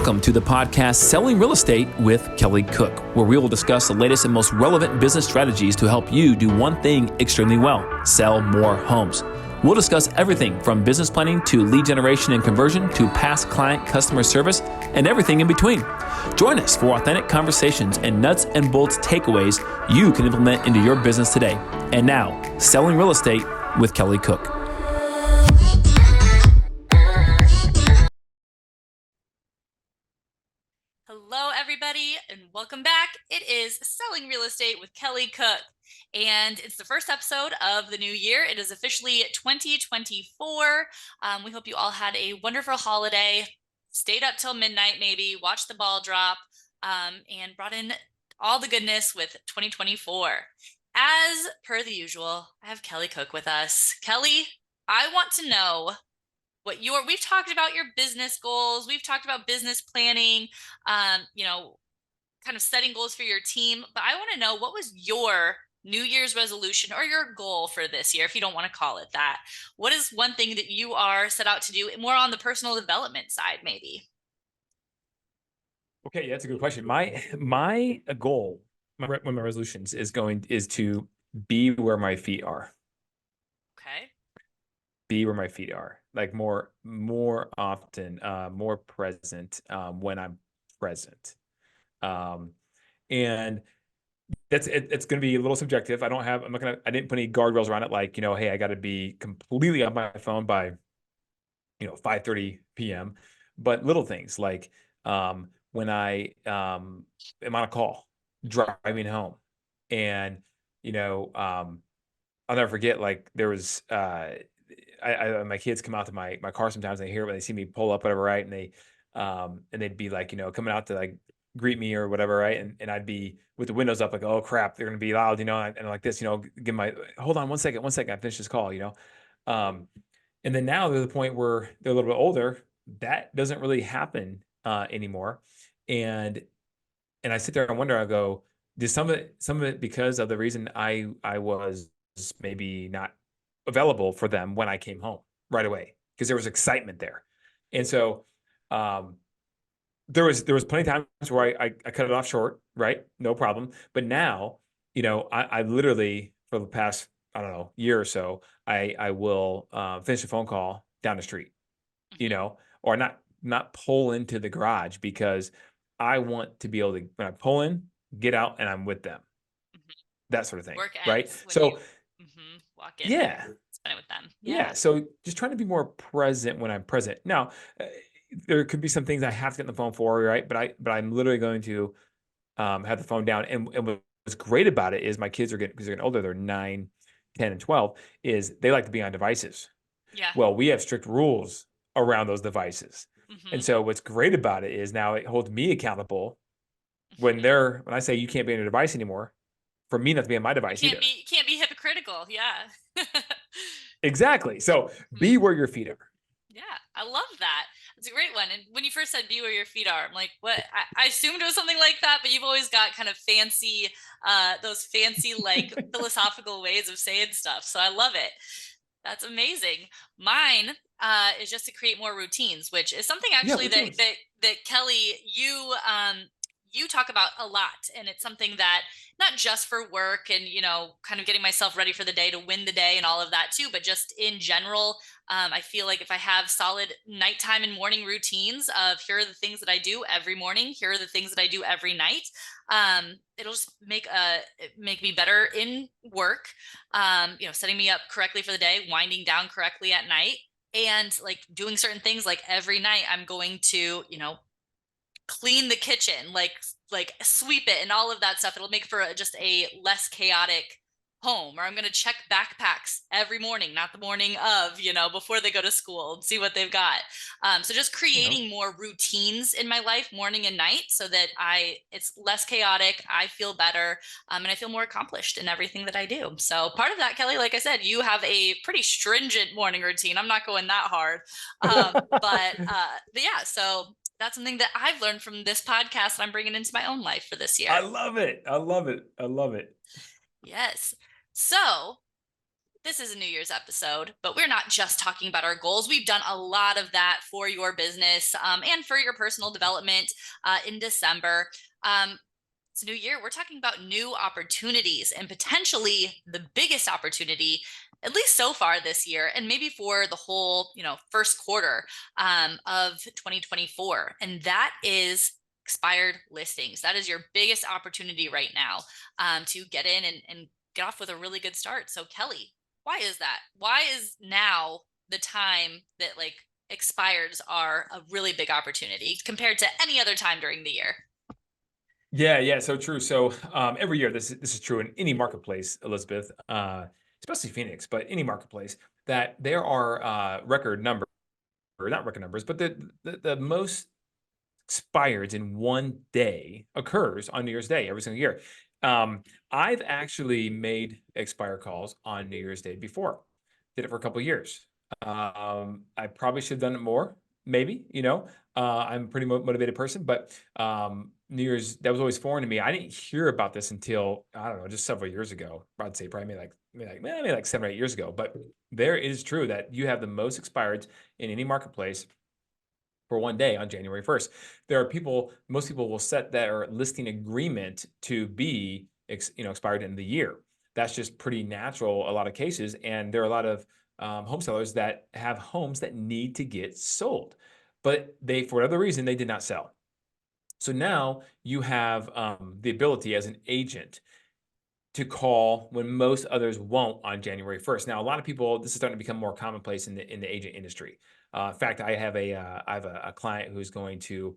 Welcome to the podcast Selling Real Estate with Kelly Cook, where we will discuss the latest and most relevant business strategies to help you do one thing extremely well: sell more homes. We'll discuss everything from business planning to lead generation and conversion to past client customer service and everything in between. Join us for authentic conversations and nuts and bolts takeaways you can implement into your business today. And now, Selling Real Estate with Kelly Cook. Hello, everybody, and welcome back. It is Selling Real Estate with Kelly Cook, and it's the first episode of the new year. It is officially 2024. We hope you all had a wonderful holiday, stayed up till midnight maybe, watched the ball drop, and brought in all the goodness with 2024. As per the usual, I have Kelly Cook with us. Kelly, I want to know we've talked about your business goals. We've talked about business planning, kind of setting goals for your team. But I want to know, what was your New Year's resolution or your goal for this year, if you don't want to call it that? What is one thing that you are set out to do more on the personal development side, maybe? Okay, yeah, that's a good question. My goal, one of my resolutions is to be where my feet are. Okay. Be where my feet are, like more often, more present when I'm present. And it's going to be a little subjective. I didn't put any guardrails around it. Like, hey, I got to be completely on my phone by, 5:30 p.m. But little things like, when I am on a call driving home, and, I'll never forget, like, there was, my kids come out to my car sometimes, and they hear it when they see me pull up, whatever, right? And they'd be like, coming out to like greet me or whatever, right? And I'd be with the windows up, like, oh crap, they're gonna be loud, and like this, hold on one second, I finished this call, and then now they're at the point where they're a little bit older. That doesn't really happen anymore, and I sit there and wonder. I go, did some of it because of the reason I was maybe not available for them when I came home right away, because there was excitement there. And so there was plenty of times where I cut it off short, right? No problem. But now, I literally, for the past, I don't know, year or so, I will finish a phone call down the street, or not pull into the garage, because I want to be able to, when I pull in, get out and I'm with them. That sort of thing. Work Right. ends when So you walk in. yeah. Spend it with them. Yeah. So just trying to be more present when I'm present. Now, there could be some things I have to get on the phone for, right? But I'm literally going to have the phone down. And what's great about it is my kids because they're getting older, they're 9, 10, and 12, is they like to be on devices. Yeah. Well, we have strict rules around those devices. And so what's great about it is now it holds me accountable when I say you can't be on your device anymore, for me not to be on my device either. You can't be hypocritical. Yeah. Exactly. So be where your feet are. Yeah, I love that. It's a great one. And when you first said be where your feet are, I'm like, what? I assumed it was something like that, but you've always got kind of fancy, those fancy, like philosophical ways of saying stuff. So I love it. That's amazing. Mine is just to create more routines, which is something actually that Kelly, you talk about a lot. And it's something that not just for work and, kind of getting myself ready for the day to win the day and all of that too, but just in general, I feel like if I have solid nighttime and morning routines of here are the things that I do every morning, here are the things that I do every night, it'll just make me better in work, setting me up correctly for the day, winding down correctly at night, and like doing certain things. Like every night I'm going to, clean the kitchen, like sweep it and all of that stuff. It'll make for just a less chaotic home. Or I'm going to check backpacks every morning, not the morning of, before they go to school, and see what they've got. So just creating more routines in my life, morning and night, so that it's less chaotic. I feel better, and I feel more accomplished in everything that I do. So part of that, Kelly, like I said, you have a pretty stringent morning routine. I'm not going that hard, but yeah. So that's something that I've learned from this podcast that I'm bringing into my own life for this year. I love it. I love it. I love it. Yes. So this is a New Year's episode, but we're not just talking about our goals. We've done a lot of that for your business and for your personal development in December. It's a new year. We're talking about new opportunities and potentially the biggest opportunity, at least so far this year, and maybe for the whole, first quarter of 2024. And that is expired listings. That is your biggest opportunity right now to get in and get off with a really good start. So, Kelly, why is that? Why is now the time that expires are a really big opportunity compared to any other time during the year? Yeah, so true. So every year, this is true in any marketplace, Elizabeth, especially Phoenix, but any marketplace, that there are record numbers, or not record numbers, but the most expires in one day occurs on New Year's Day every single year. I've actually made expire calls on New Year's Day before. Did it for a couple of years. I probably should have done it more, maybe, I'm a pretty motivated person, but New Year's, that was always foreign to me. I didn't hear about this until, I don't know, just several years ago. I'd say probably maybe like 7 or 8 years ago. But there it is true that you have the most expireds in any marketplace for one day on January 1st. Most people will set their listing agreement to be expired in the year. That's just pretty natural a lot of cases. And there are a lot of home sellers that have homes that need to get sold, but for whatever reason, they did not sell. So now you have the ability as an agent to call when most others won't on January 1st. Now, a lot of people, this is starting to become more commonplace in the agent industry. In fact, I have a client who's going to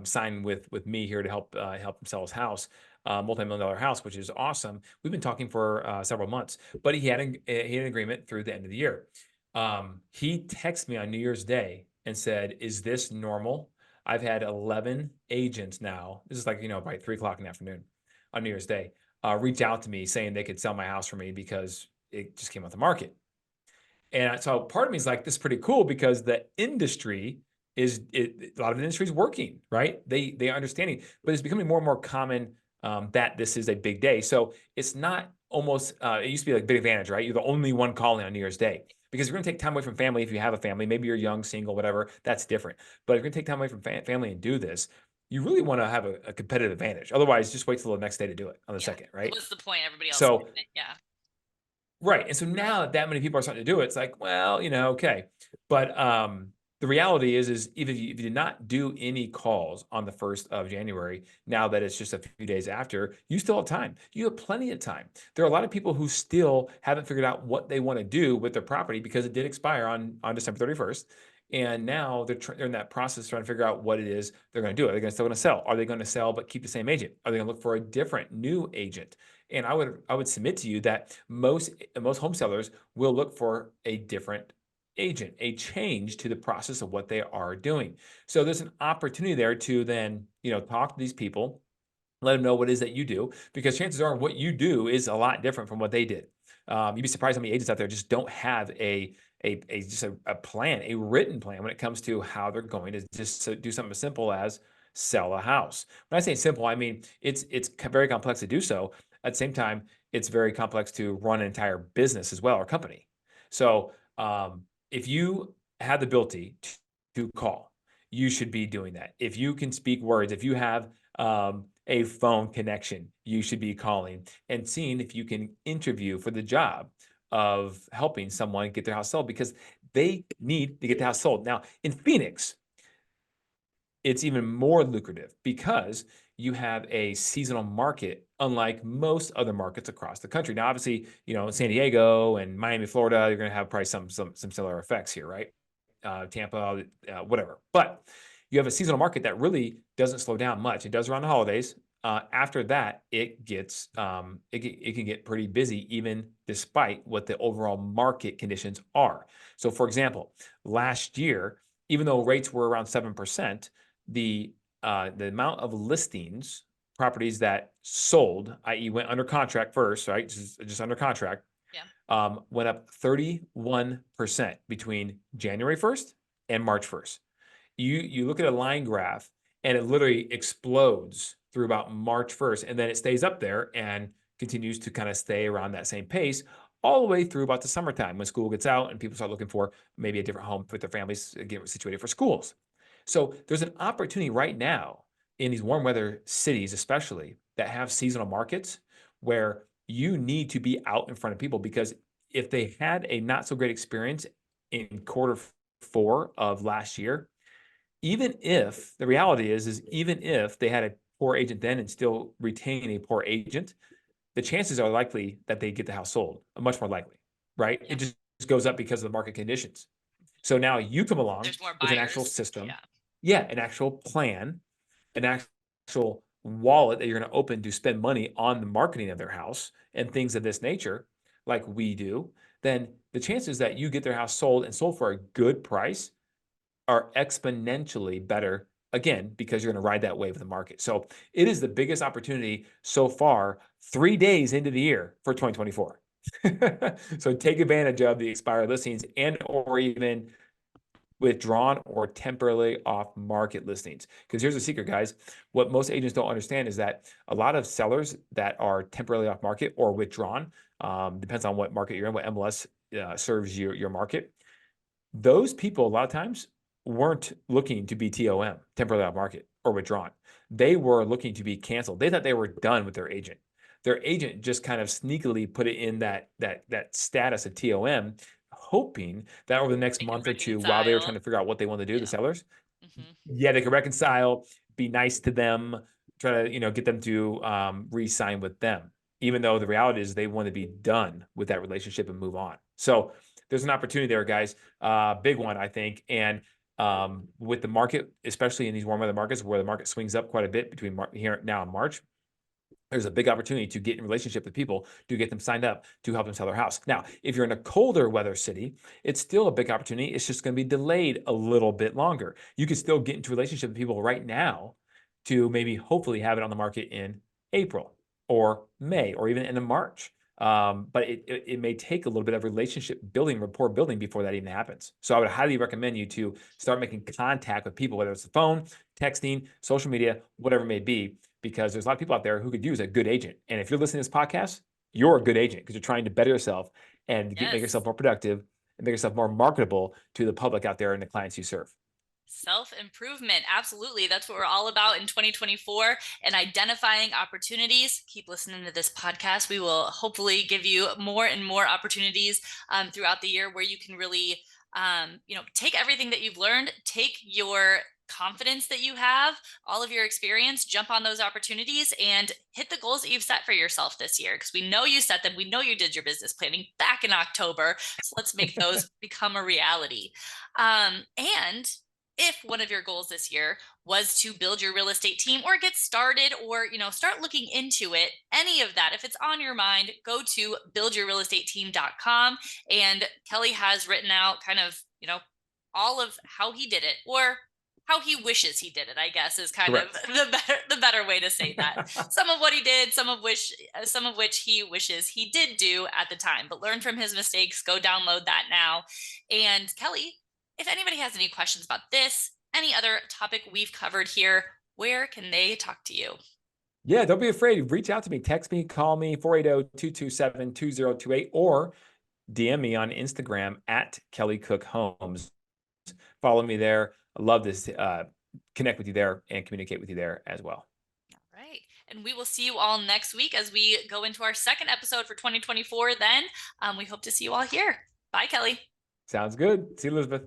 sign with me here to help him sell his house, multi-million-dollar house, which is awesome. We've been talking for several months, but he had an agreement through the end of the year. He texted me on New Year's Day and said, "Is this normal? I've had 11 agents now." This is by 3 o'clock in the afternoon on New Year's Day. Reach out to me saying they could sell my house for me because it just came off the market. And so part of me is like, this is pretty cool because the industry a lot of the industry is working, right? They are understanding, but it's becoming more and more common that this is a big day. So it's not almost, it used to be like big advantage, right? You're the only one calling on New Year's Day because you're going to take time away from family. If you have a family, maybe you're young, single, whatever, that's different. But if you're going to take time away from family and do this, you really want to have a competitive advantage. Otherwise, just wait till the next day to do it on the Yeah. second, right? What's the point? Everybody else is So, doing it. Yeah. right. And so now that many people are starting to do it, it's like, well, okay. But the reality is if you did not do any calls on the 1st of January, now that it's just a few days after, you still have time. You have plenty of time. There are a lot of people who still haven't figured out what they want to do with their property because it did expire on December 31st. And now they're in that process trying to figure out what it is they're going to do. Are they still going to sell? Are they going to sell but keep the same agent? Are they going to look for a different new agent? And I would submit to you that most home sellers will look for a different agent, a change to the process of what they are doing. So there's an opportunity there to then, talk to these people, let them know what it is that you do, because chances are what you do is a lot different from what they did. You'd be surprised how many agents out there just don't have a plan, a written plan when it comes to how they're going to just do something as simple as sell a house. When I say simple, I mean it's very complex to do so. At the same time, it's very complex to run an entire business as well, or company. So if you have the ability to call, you should be doing that. If you can speak words, if you have a phone connection, you should be calling and seeing if you can interview for the job of helping someone get their house sold, because they need to get the house sold. Now, in Phoenix, it's even more lucrative because you have a seasonal market, unlike most other markets across the country. Now, obviously, San Diego and Miami, Florida, you're going to have probably some similar effects here, right? Tampa, whatever. But you have a seasonal market that really doesn't slow down much. It does around the holidays. After that, it can get pretty busy, even despite what the overall market conditions are. So, for example, last year, even though rates were around 7%, the amount of listings, properties that sold, i.e., went under contract first, right? Just under contract, went up 31% between January 1st and March 1st. You look at a line graph and it literally explodes through about March 1st, and then it stays up there and continues to kind of stay around that same pace all the way through about the summertime when school gets out and people start looking for maybe a different home with their families, get situated for schools. So there's an opportunity right now in these warm weather cities, especially that have seasonal markets, where you need to be out in front of people, because if they had a not so great experience in quarter 4 of last year, even if the reality is even if they had a poor agent then and still retain a poor agent, the chances are likely that they get the house sold, much more likely, right? It Yeah. just goes up because of the market conditions. So now you come along There's more with an actual buyers. system, Yeah. yeah, an actual plan, an actual wallet that you're going to open to spend money on the marketing of their house and things of this nature, like we do, then the chances that you get their house sold and sold for a good price are exponentially better, again, because you're going to ride that wave of the market. So it is the biggest opportunity so far, 3 days into the year for 2024. So take advantage of the expired listings and or even withdrawn or temporarily off market listings. Because here's the secret, guys. What most agents don't understand is that a lot of sellers that are temporarily off market or withdrawn, depends on what market you're in, what MLS serves your market. Those people, a lot of times, weren't looking to be TOM, temporarily off market, or withdrawn. They were looking to be canceled. They thought they were done with their agent. Their agent just kind of sneakily put it in that status of TOM, hoping that over the next They can month or two, while they were trying reconcile. to figure out what they want to do, the Yeah. sellers, Hmm. yeah, they could reconcile, be nice to them, try to get them to re-sign with them, even though the reality is they want to be done with that relationship and move on. So there's an opportunity there, guys. Big one, I think. And with the market, especially in these warm weather markets where the market swings up quite a bit between here now and March, there's a big opportunity to get in relationship with people, to get them signed up, to help them sell their house. Now, if you're in a colder weather city, it's still a big opportunity. It's just going to be delayed a little bit longer. You can still get into relationship with people right now to maybe hopefully have it on the market in April or May or even in March. But it may take a little bit of relationship building, rapport building before that even happens. So I would highly recommend you to start making contact with people, whether it's the phone, texting, social media, whatever it may be, because there's a lot of people out there who could use a good agent. And if you're listening to this podcast, you're a good agent because you're trying to better yourself and make yourself Yes. more productive and make yourself more marketable to the public out there and the clients you serve. Self-improvement. Absolutely. That's what we're all about in 2024, and identifying opportunities. Keep listening to this podcast. We will hopefully give you more and more opportunities throughout the year where you can really, take everything that you've learned, take your confidence that you have, all of your experience, jump on those opportunities and hit the goals that you've set for yourself this year. Because we know you set them. We know you did your business planning back in October. So let's make those become a reality. And if one of your goals this year was to build your real estate team or get started or start looking into it, any of that, if it's on your mind, go to buildyourrealestateteam.com, and Kelly has written out kind of all of how he did it, or how he wishes he did it, I guess, is kind of Correct. the better way to say that. Some of what he did, some of which he wishes he did do at the time, but learn from his mistakes. Go download that now. And Kelly, if anybody has any questions about this, any other topic we've covered here, where can they talk to you? Yeah, don't be afraid. Reach out to me, text me, call me 480-227-2028, or DM me on Instagram at Kelly Cook Homes. Follow me there. I love this, connect with you there and communicate with you there as well. All right. And we will see you all next week as we go into our second episode for 2024. Then we hope to see you all here. Bye, Kelly. Sounds good. See you, Elizabeth.